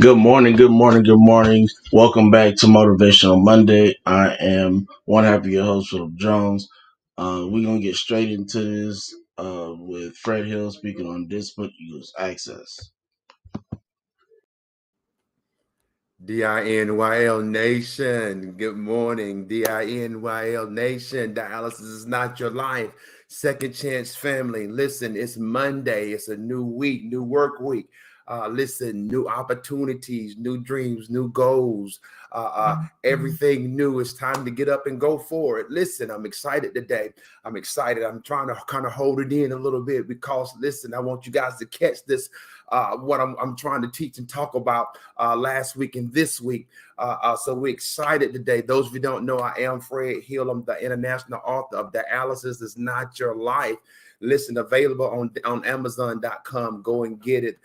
Good morning, good morning, good morning. Welcome back to Motivational Monday. I am one half of your host, Philip Jones. We're going to get straight into this with Fred Hill speaking on discipline equals access. DINYL Nation, good morning. DINYL Nation, dialysis is not your life. Second Chance family, listen, it's Monday. It's a new week, new work week. Listen, new opportunities, new dreams, new goals, everything new. It's time to get up and go for it. Listen, I'm excited today. I'm excited. I'm trying to kind of hold it in a little bit because, listen, I want you guys to catch this, what I'm trying to teach and talk about last week and this week. So we're excited today. Those of you who don't know, I am Fred Hill. I'm the international author of Dialysis is Not Your Life. Listen, available on Amazon.com. Go and get it.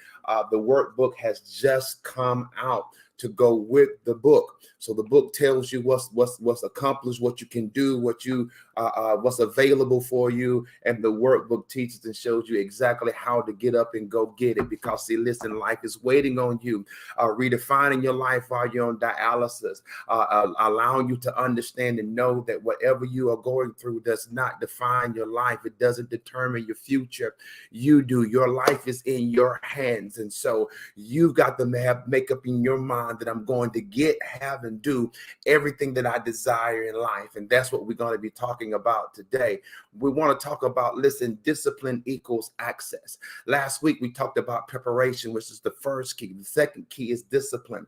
The workbook has just come out to go with the book. So the book tells you what's accomplished, what you can do, what's available for you, and the workbook teaches and shows you exactly how to get up and go get it. Because see, listen, life is waiting on you. Redefining your life while you're on dialysis, allowing you to understand and know that whatever you are going through does not define your life. It doesn't determine your future. You do. Your life is in your hands, and so you've got to make up in your mind that I'm going to have, and do everything that I desire in life. And that's what we're going to be talking about today. We want to talk about, listen, discipline equals access. Last week, we talked about preparation, which is the first key. The second key is discipline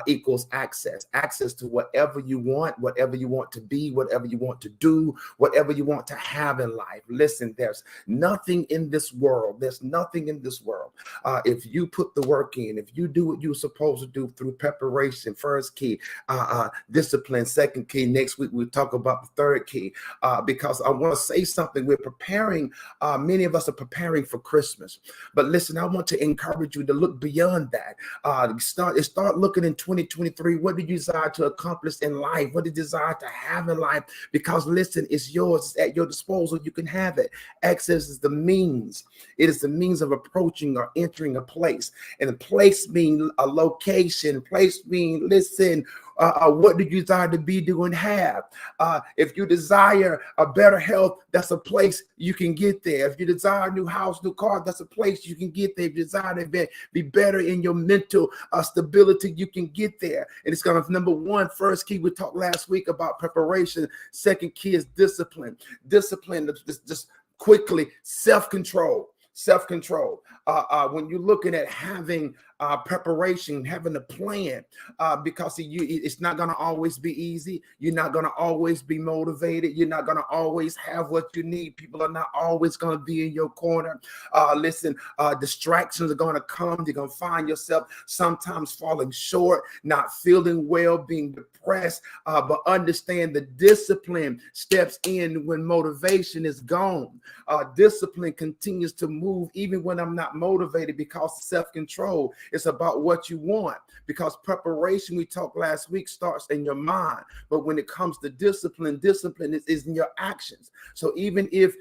equals access. Access to whatever you want to be, whatever you want to do, whatever you want to have in life. Listen, there's nothing in this world. If you put the work in, if you do what you're supposed to do through preparation, first key, discipline, second key. Next week, we'll talk about the third key, because I want to say something. We're preparing, many of us are preparing for Christmas. But listen, I want to encourage you to look beyond that. Start looking in 2023. What do you desire to accomplish in life? What do you desire to have in life? Because listen, it's yours. It's at your disposal. You can have it. Access is the means. It is the means of approaching or entering a place. And a place means a location. Place means, listen, what do you desire to be, do, and have? If you desire a better health, that's a place you can get there. If you desire a new house, new car, that's a place you can get there. If you desire to be better in your mental stability, you can get there. And it's going to, number one, first key, we talked last week about preparation. Second key is discipline. Discipline, just quickly, self-control. Self-control. When you're looking at having preparation, having a plan, because it's not going to always be easy. You're not going to always be motivated. You're not going to always have what you need. People are not always going to be in your corner. Listen, distractions are going to come. You're going to find yourself sometimes falling short, not feeling well, being depressed. But understand the discipline steps in when motivation is gone. Discipline continues to move even when I'm not motivated, because self-control is about what you want. Because preparation, we talked last week, starts in your mind. But when it comes to discipline is in your actions. So even if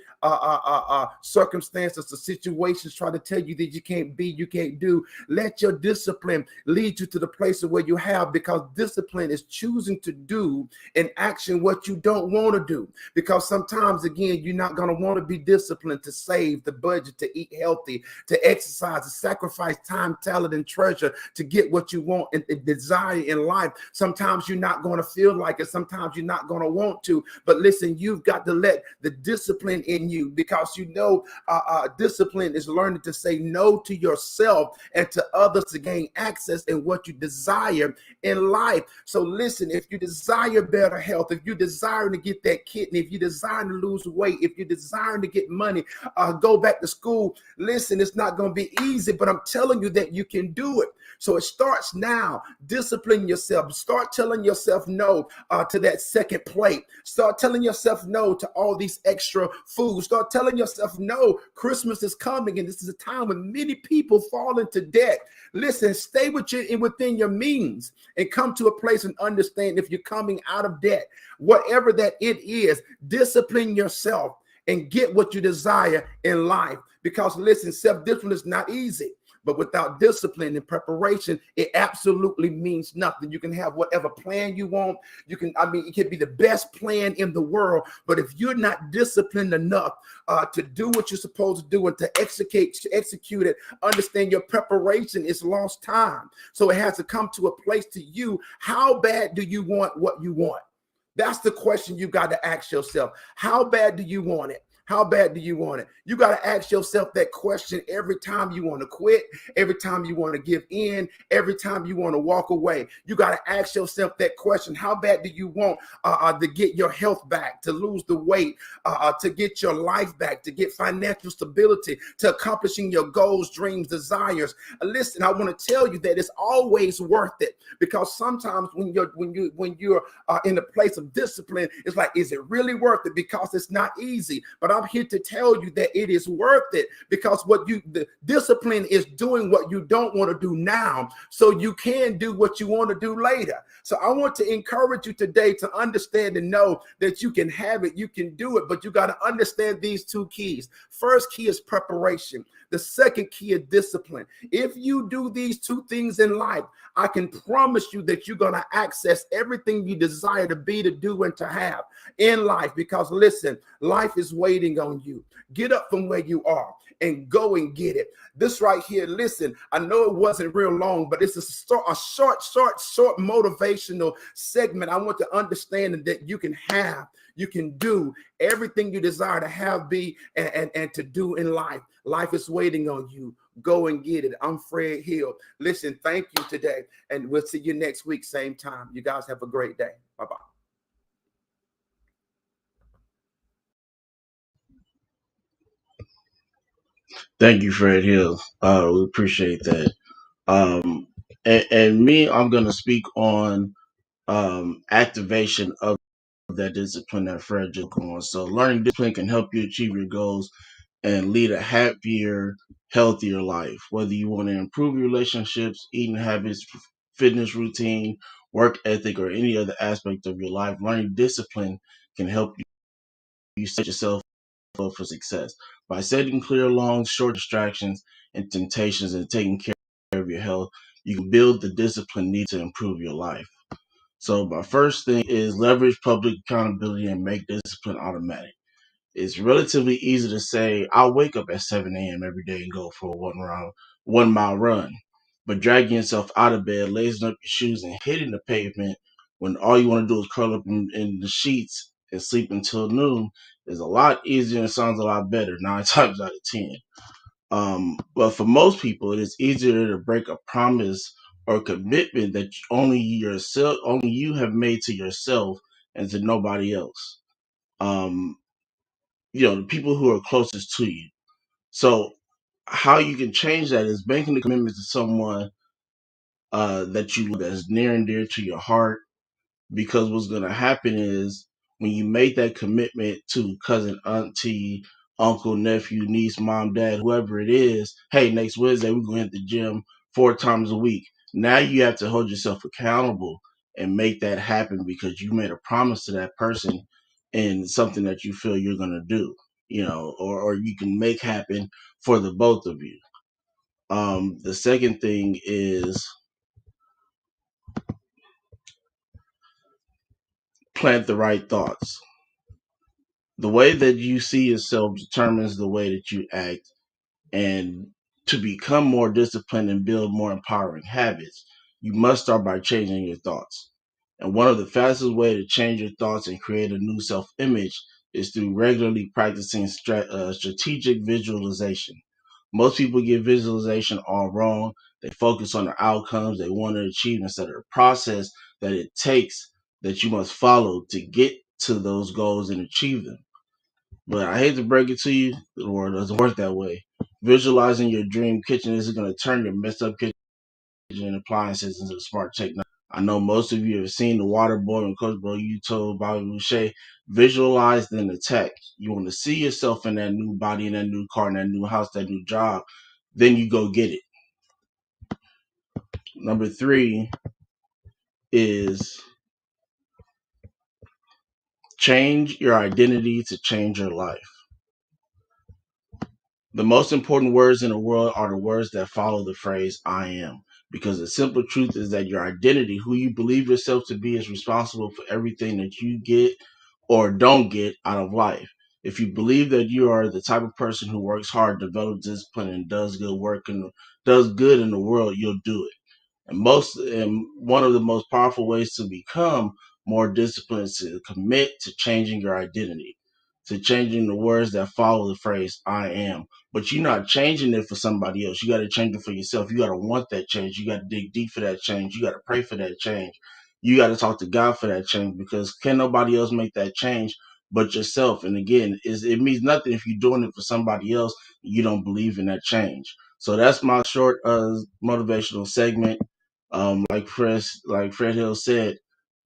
circumstances or situations try to tell you that you can't be, you can't do, let your discipline lead you to the place of where you have, because discipline is choosing to do in action what you don't want to do. Because sometimes, again, you're not going to want to be disciplined to save, the budget, to eat healthy, to exercise, to sacrifice time, talent, and treasure to get what you want and desire in life. Sometimes you're not going to feel like it. Sometimes you're not going to want to. But listen, you've got to let the discipline in you, because you know discipline is learning to say no to yourself and to others to gain access in what you desire in life. So listen, if you desire better health, if you desire to get that kidney, if you desire to lose weight, if you desire to get money, go back to school, listen, it's not going to be easy, but I'm telling you that you can do it. So it starts now. Discipline yourself. Start telling yourself no to that second plate. Start telling yourself no to all these extra foods. Start telling yourself no. Christmas is coming, and this is a time when many people fall into debt. Listen, stay within your means and come to a place and understand, if you're coming out of debt, whatever that it is, discipline yourself and get what you desire in life. Because listen, self-discipline is not easy. But without discipline and preparation, it absolutely means nothing. You can have whatever plan you want. It can be the best plan in the world, but if you're not disciplined enough to do what you're supposed to do and to execute it, understand your preparation is lost time. So it has to come to a place to you. How bad do you want what you want? That's the question you got to ask yourself. How bad do you want it? How bad do you want it? You got to ask yourself that question every time you want to quit, every time you want to give in, every time you want to walk away. You got to ask yourself that question. How bad do you want to get your health back, to lose the weight, to get your life back, to get financial stability, to accomplishing your goals, dreams, desires? Listen, I want to tell you that it's always worth it, because sometimes when you're in a place of discipline, it's like, is it really worth it? Because it's not easy. But I'm here to tell you that it is worth it, because the discipline is doing what you don't want to do now, so you can do what you want to do later. So I want to encourage you today to understand and know that you can have it, you can do it, but you got to understand these two keys. First key is preparation. The second key is discipline. If you do these two things in life, I can promise you that you're going to access everything you desire to be, to do, and to have in life. Because listen, life is waiting on you. Get up from where you are and go and get it. This right here, listen, I know it wasn't real long, but it's a short motivational segment. I want to understand that you can do everything you desire to have, be, and to do in life. Life is waiting on you. Go and get it. I'm Fred Hill. Listen, thank you today, and we'll see you next week, same time. You guys have a great day. Bye-bye. Thank you, Fred Hill. We appreciate that. And me, I'm going to speak on activation of that discipline that Fred just on. So, learning discipline can help you achieve your goals and lead a happier, healthier life. Whether you want to improve your relationships, eating habits, fitness routine, work ethic, or any other aspect of your life, learning discipline can help you set yourself up for success. By setting clear, long, short distractions and temptations and taking care of your health, you can build the discipline needed to improve your life. So, my first thing is leverage public accountability and make discipline automatic. It's relatively easy to say, I'll wake up at 7 a.m. every day and go for a 1 mile run. But dragging yourself out of bed, lacing up your shoes, and hitting the pavement when all you want to do is curl up in the sheets and sleep until noon is a lot easier and sounds a lot better 9 times out of 10. But for most people, it is easier to break a promise or commitment that only you have made to yourself and to nobody else. Um, the people who are closest to you. So how you can change that is making the commitment to someone that you love, that's near and dear to your heart, because what's going to happen is when you make that commitment to cousin, auntie, uncle, nephew, niece, mom, dad, whoever it is, hey, next Wednesday we're going to hit the gym 4 times a week. Now you have to hold yourself accountable and make that happen, because you made a promise to that person and something that you feel you're going to do, or you can make happen for the both of you. The second thing is plant the right thoughts. The way that you see yourself determines the way that you act. And to become more disciplined and build more empowering habits, you must start by changing your thoughts. And one of the fastest ways to change your thoughts and create a new self image is through regularly practicing strategic visualization. Most people get visualization all wrong. They focus on the outcomes they want to achieve instead of the process that it takes, that you must follow to get to those goals and achieve them. But I hate to break it to you, the world doesn't work that way. Visualizing your dream kitchen isn't going to turn your messed up kitchen and appliances into smart technology. I know most of you have seen the water boy and Coach Bro, you told Bobby Boucher, visualize then attack. You want to see yourself in that new body, in that new car, in that new house, that new job. Then you go get it. Number three is change your identity to change your life. The most important words in the world are the words that follow the phrase I am. Because the simple truth is that your identity, who you believe yourself to be, is responsible for everything that you get or don't get out of life. If you believe that you are the type of person who works hard, develops discipline, and does good in the world, you'll do it. And one of the most powerful ways to become more disciplined is to commit to changing your identity, to changing the words that follow the phrase I am. But you're not changing it for somebody else. You got to change it for yourself. You got to want that change. You got to dig deep for that change. You got to pray for that change. You got to talk to God for that change, because can nobody else make that change but yourself. And again, it means nothing if you're doing it for somebody else and you don't believe in that change. So that's my short motivational segment. Like Fred Hill said,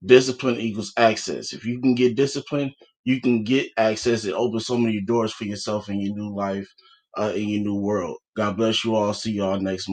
discipline equals access. If you can get discipline, you can get access. It opens so many doors for yourself in your new life, in your new world. God bless you all. See y'all next